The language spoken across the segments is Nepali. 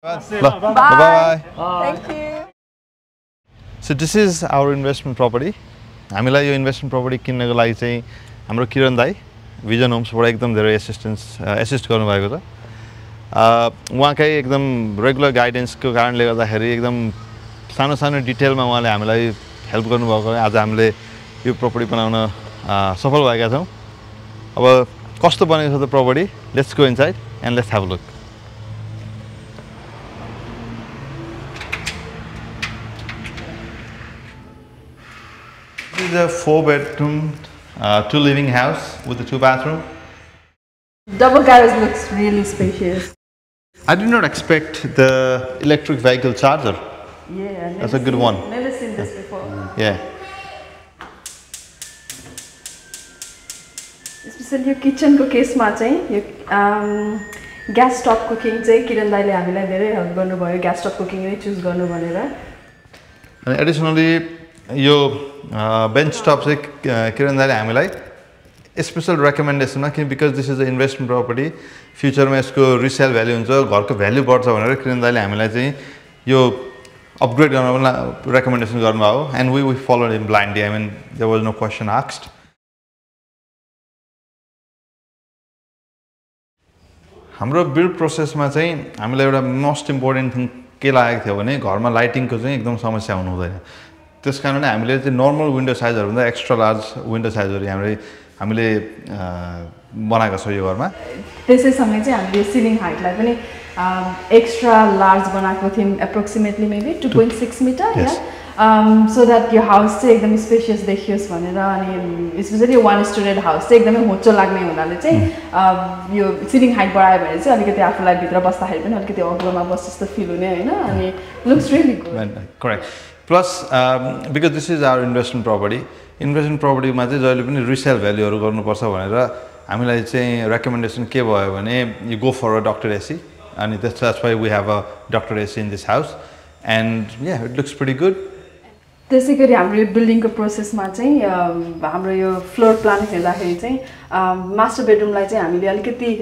Bye. Thank you. So this is our investment property. हामीलाई यो इन्भेस्टमेन्ट प्रपर्टी किन्नको लागि चाहिँ हाम्रो किरण दाई भिजन होम्सबाट एकदम धेरै एसिस्ट गर्नुभएको छ। उहाँकै एकदम रेगुलर गाइडेन्सको कारणले गर्दाखेरि एकदम सानो सानो डिटेलमा उहाँले हामीलाई हेल्प गर्नुभएको आज हामीले यो प्रपर्टी बनाउन सफल भएका छौँ। अब कस्तो बनेको छ त property, let's go inside and let's have a look. This is a 4-bedroom, 2-living house with a 2-bathroom. Double garage looks really spacious. I did not expect the electric vehicle charger. Yeah, that's a good one. Never seen this before. Yeah. Especially your kitchen को case मा चाहिँ gas top cooking चाहिँ किरण दाइले हामीलाई धेरै हेल्प गर्नुभयो gas top cooking नै चुज गर्नु भनेर। And additionally यो bench top चाहिँ किरण दाइले हामीलाई स्पेशल रेकमेन्डेसन मा because this is an investment property, फ्युचरमा यसको रिसेल भ्यालु हुन्छ, घरको भ्यालु बढ्छ भनेर किरण दाइले हामीलाई चाहिँ यो अपग्रेड गर्न रेकमेन्डेसन गर्नुभयो and we followed him blindly. I mean there was no question asked. हाम्रो बिल्ड प्रोसेसमा चाहिँ हामीलाई एउटा मोस्ट इम्पोर्टेन्ट थिङ के लागेको थियो भने घरमा लाइटिङको चाहिँ एकदम समस्या हुनु हुँदैन। त्यसकारणले हामीले चाहिँ नर्मल विन्डो साइजहरु भन्दा एक्स्ट्रा लार्ज विन्डो साइजहरु हामीले बनाएको छौं यो घरमा। त्यसैसँगै चाहिँ हामीले सिलिङ हाइटलाई पनि एक्स्ट्रा लार्ज बनाएको थियौं, approximately maybe 2.6 metre so that your house चाहिँ एकदम स्पेशियस देखियोस् भनेर। अनि स्पेशली 1-story हाउस चाहिँ एकदमै होचो लाग्ने हुनाले चाहिँ यो सिलिङ हाइट बढायो भने चाहिँ अलिकति आफूलाई भित्र बस्दाखेरि पनि अलिकति अग्लोमा बस जस्तो फिल हुने हैन। अनि looks really good. Correct. Plus because this is our investment property, investment property मा चाहिँ जहिले पनि रिसेल भ्यालुहरु गर्नुपर्छ भनेर हामीलाई चाहिँ रेकमेन्डेसन के भयो भने you go for a Dr. AC, and that's why we have a Dr. AC in this house, and yeah, it looks pretty good. त्यसैगरी हाम्रो बिल्डिङको प्रोसेसमा चाहिँ हाम्रो यो फ्लोर प्लान हेर्दाखेरि चाहिँ मास्टर बेडरुमलाई चाहिँ हामीले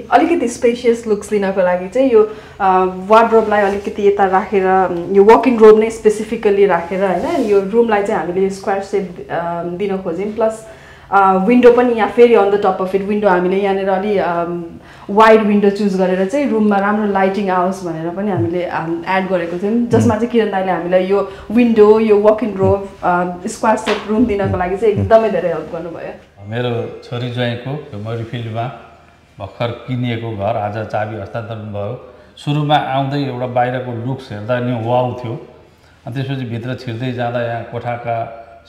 अलिकति स्पेशियस लुक्स दिनको लागि चाहिँ यो वार्डरोबलाई अलिकति यता राखेर यो वकिङ रोब नै स्पेसिफिकली राखेर हैन यो रुमलाई चाहिँ हामीले स्क्वायर शेप दिन खोज्यौं। प्लस विन्डो पनि यहाँ फेरि on the top of it window हामीले यहाँनेर अलि वाइड विन्डो चुज गरेर चाहिँ रुममा राम्रो लाइटिङ आओस् भनेर पनि हामीले एड गरेको थियौं, जसमा चाहिँ किरण दाइले हामीलाई यो विन्डो यो वकिङ रोब स्क्वायर शेप रुम दिनको लागि चाहिँ एकदमै धेरै हेल्प गर्नुभयो। मेरो छोरी ज्वाइँको यो मरिफिल्डमा भर्खर किनिएको घर आज चाबी हस्तान्तरण भयो। सुरुमा आउँदै एउटा बाहिरको लुक्स हेर्दा नि वाउ थियो, अनि त्यसपछि भित्र छिर्दै जाँदा यहाँ कोठाका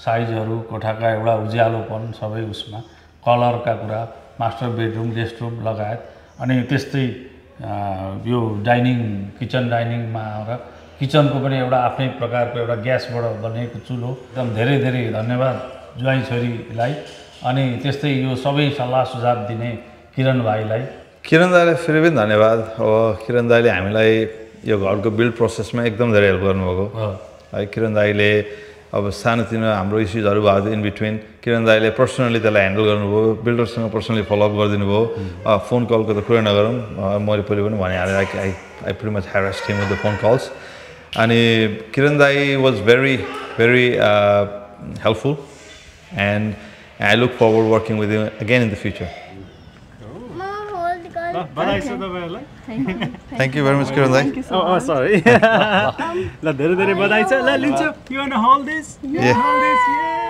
साइजहरु, कोठाका एउटा उज्यालोपन सबै उसमा कलरका कुरा, मास्टर बेडरुम, गेस्ट रुम लगायत, अनि त्यस्तै यो डाइनिङ किचन डाइनिङमा आएर किचनको पनि एउटा आफ्नै प्रकारको एउटा ग्यासबाट बनेको चुलो। एकदम धेरै धेरै धन्यवाद ज्वाइँ छोरीलाई, अनि त्यस्तै यो सबै सल्लाह सुझाव दिने किरण भाइलाई। किरण दाइलाई फेरि पनि धन्यवाद। अब किरण दाइले हामीलाई यो घरको बिल्ड प्रोसेसमा एकदम धेरै हेल्प गर्नुभएको है। किरण दाइले अब सानोतिनो हाम्रो इस्युजहरु भयो इन बिट्विन किरण दाइले पर्सनली त्यसलाई ह्यान्डल गर्नुभयो, बिल्डरसँग पर्सनली फलोअप गरिदिनु भयो। फोन कलको त कुरा नगरौँ, मैले पहिले पनि भनिहालेँ I pretty much harassed him with the phone calls. अनि किरण दाइ was very helpful and I look forward working with you again in the future. Thank you very much, Kiran Dai. Oh, sorry. La, धेरै धेरै बधाई छ। ल लिन्छु। You want to hold this? Yeah. Hold this. Yeah.